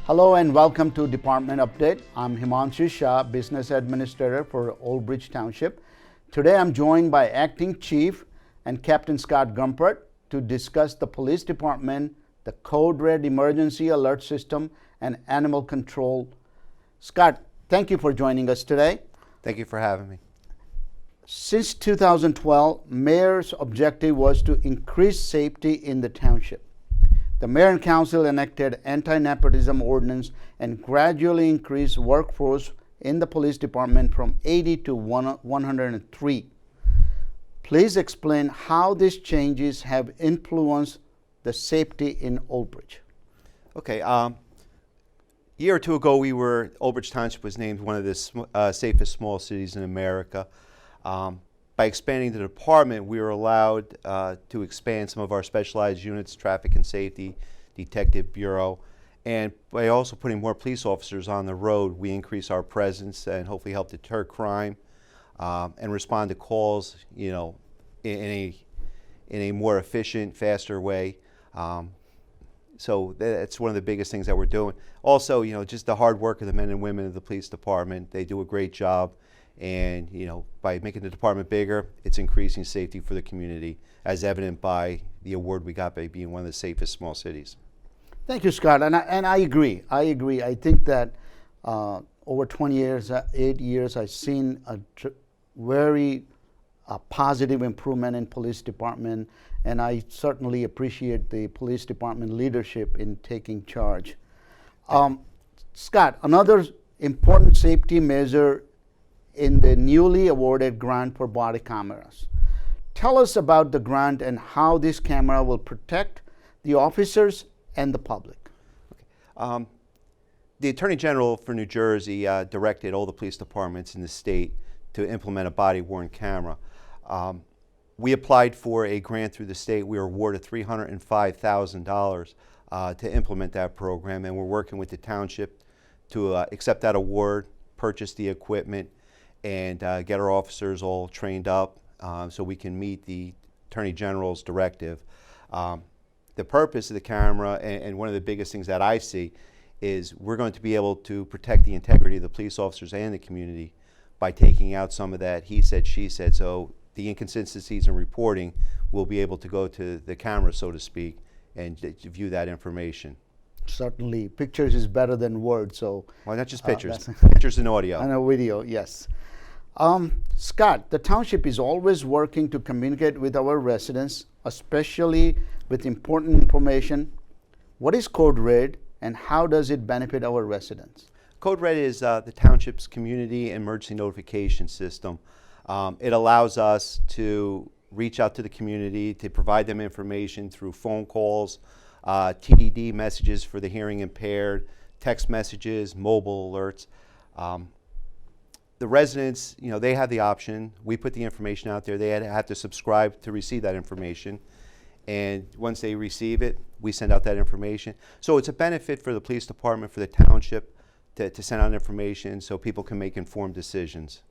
Hello and welcome to Department Update. I'm Himanshu Shah, Business Administrator for Old Bridge Township. Today I'm joined by Acting Chief and Captain Scott Gumprecht to discuss the Police Department, the CodeRed Emergency Alert System, and Animal Control. Scott, thank you for joining us today. Thank you for having me. Since 2012, Mayor's objective was to increase safety in the township. The Mayor and Council enacted anti-nepotism ordinance and gradually increased workforce in the police department from 80 to 103. Please explain how these changes have influenced the safety in Old Bridge. Okay, a year or two ago, Old Bridge Township was named one of the safest small cities in America. By expanding the department, we were allowed to expand some of our specialized units, traffic and safety, detective bureau, and by also putting more police officers on the road, we increase our presence and hopefully help deter crime and respond to calls, in a more efficient, faster way. So that's one of the biggest things that we're doing. Also, just the hard work of the men and women of the police department. They do a great job. And by making the department bigger, it's increasing safety for the community, as evident by the award we got by being one of the safest small cities. Thank you, Scott. And I agree. I think that over 20 years, 8 years, I've seen a very positive improvement in police department, and I certainly appreciate the police department leadership in taking charge. Scott, another important safety measure in the newly awarded grant for body cameras. Tell us about the grant and how this camera will protect the officers and the public. Okay. The Attorney General for New Jersey directed all the police departments in the state to implement a body-worn camera. We applied for a grant through the state. We were awarded $305,000 to implement that program, and we're working with the township to accept that award, purchase the equipment, and get our officers all trained up so we can meet the Attorney General's directive. The purpose of the camera, and one of the biggest things that I see, is we're going to be able to protect the integrity of the police officers and the community by taking out some of that he said, she said. So the inconsistencies in reporting will be able to go to the camera, so to speak, and view that information. Certainly, pictures is better than words. So, well, not just pictures, pictures and audio. And a video, yes. Scott, the township is always working to communicate with our residents, especially with important information. What is CodeRed and how does it benefit our residents? CodeRed is the township's community emergency notification system. It allows us to reach out to the community, to provide them information through phone calls, TDD messages for the hearing impaired, text messages, mobile alerts. The residents, they have the option. We put the information out there. They have to subscribe to receive that information. And once they receive it, we send out that information. So it's a benefit for the police department, for the township, to send out information so people can make informed decisions.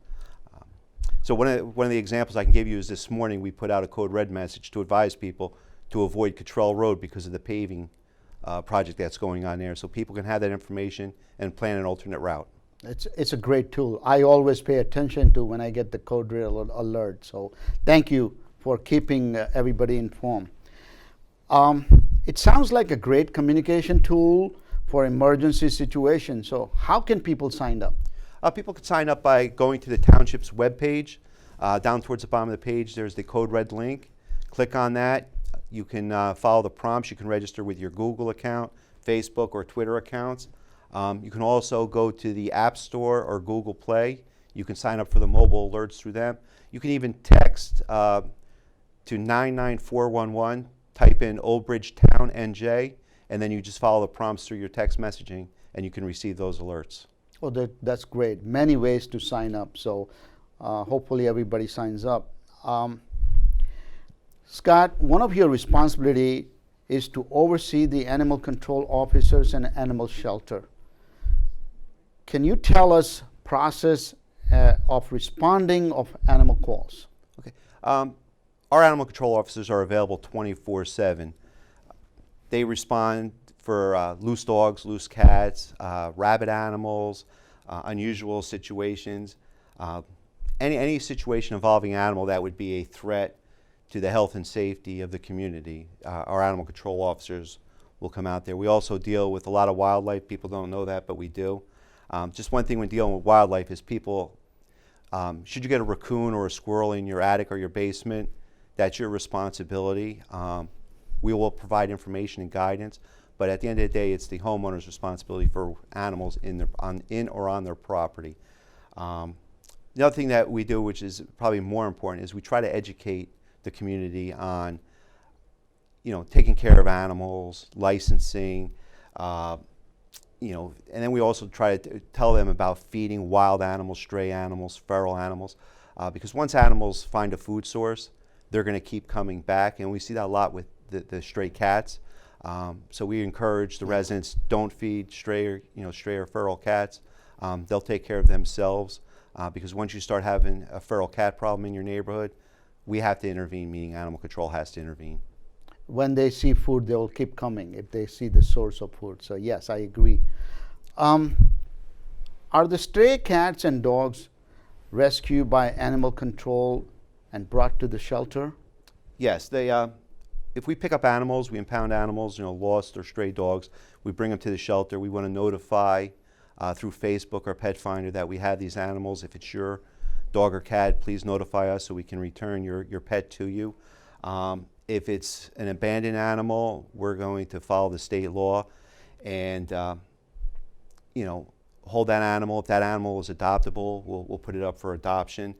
So one of the examples I can give you is this morning we put out a CodeRed message to advise people to avoid Cottrell Road because of the paving project that's going on there. So people can have that information and plan an alternate route. It's a great tool. I always pay attention to when I get the CodeRed alert. So thank you for keeping everybody informed. It sounds like a great communication tool for emergency situations. So how can people sign up? People can sign up by going to the township's webpage. Down towards the bottom of the page, there's the CodeRed link. Click on that. You can follow the prompts. You can register with your Google account, Facebook, or Twitter accounts. You can also go to the App Store or Google Play. You can sign up for the mobile alerts through them. You can even text to 99411, type in Old Bridge Town NJ, and then you just follow the prompts through your text messaging, and you can receive those alerts. Oh, that's great. Many ways to sign up. So hopefully everybody signs up. Scott, one of your responsibilities is to oversee the animal control officers and animal shelter. Can you tell us process of responding of animal calls? Okay. Our animal control officers are available 24/7. They respond for loose dogs, loose cats, rabid animals, unusual situations. Any situation involving animal that would be a threat to the health and safety of the community, our animal control officers will come out there. We also deal with a lot of wildlife. People don't know that, but we do. Just one thing when dealing with wildlife is people, should you get a raccoon or a squirrel in your attic or your basement, that's your responsibility. We will provide information and guidance, but at the end of the day, it's the homeowner's responsibility for animals in or on their property. The other thing that we do, which is probably more important, is we try to educate the community on, taking care of animals, licensing, and then we also try to tell them about feeding wild animals, stray animals, feral animals, because once animals find a food source, they're going to keep coming back, and we see that a lot with the stray cats. So we encourage the residents, don't feed stray or feral cats. They'll take care of themselves, because once you start having a feral cat problem in your neighborhood, we have to intervene, meaning animal control has to intervene. When they see food, they will keep coming if they see the source of food. So yes, I agree. Are the stray cats and dogs rescued by animal control and brought to the shelter? Yes, they. If we pick up animals, we impound animals, lost or stray dogs, we bring them to the shelter. We want to notify through Facebook or Pet Finder that we have these animals. If it's your dog or cat, please notify us so we can return your pet to you. If it's an abandoned animal, we're going to follow the state law and hold that animal. If that animal is adoptable, we'll put it up for adoption.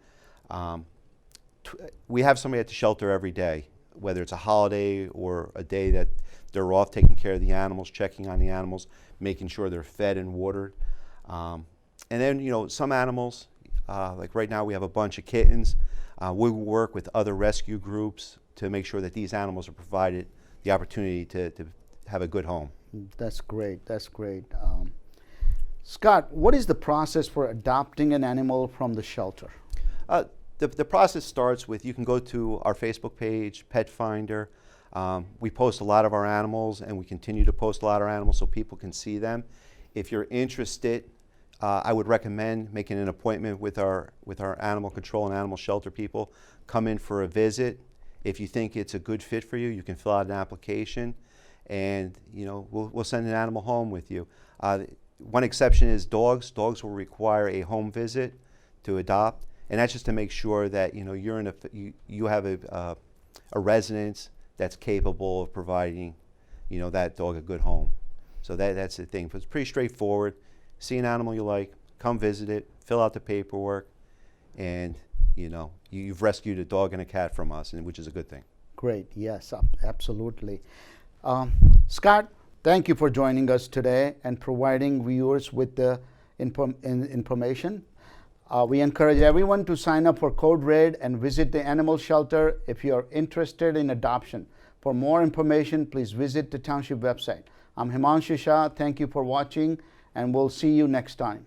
We have somebody at the shelter every day, whether it's a holiday or a day that they're off, taking care of the animals, checking on the animals, making sure they're fed and watered. And then, some animals, like right now we have a bunch of kittens. We work with other rescue groups to make sure that these animals are provided the opportunity to have a good home. That's great. That's great. Scott, what is the process for adopting an animal from the shelter? The process starts with, you can go to our Facebook page, Pet Finder. We post a lot of our animals, and we continue to post a lot of our animals so people can see them. If you're interested, I would recommend making an appointment with our animal control and animal shelter people. Come in for a visit. If you think it's a good fit for you, you can fill out an application, and we'll send an animal home with you. One exception is dogs. Dogs will require a home visit to adopt, and that's just to make sure that you have a residence that's capable of providing that dog a good home. So that's the thing. But it's pretty straightforward. See an animal you like, come visit it, fill out the paperwork, and you've rescued a dog and a cat from us, which is a good thing. Great. Yes, absolutely. Scott, thank you for joining us today and providing viewers with the information. We encourage everyone to sign up for CodeRed and visit the animal shelter if you are interested in adoption. For more information, please visit the township website. I'm Himanshu Shah. Thank you for watching, and we'll see you next time.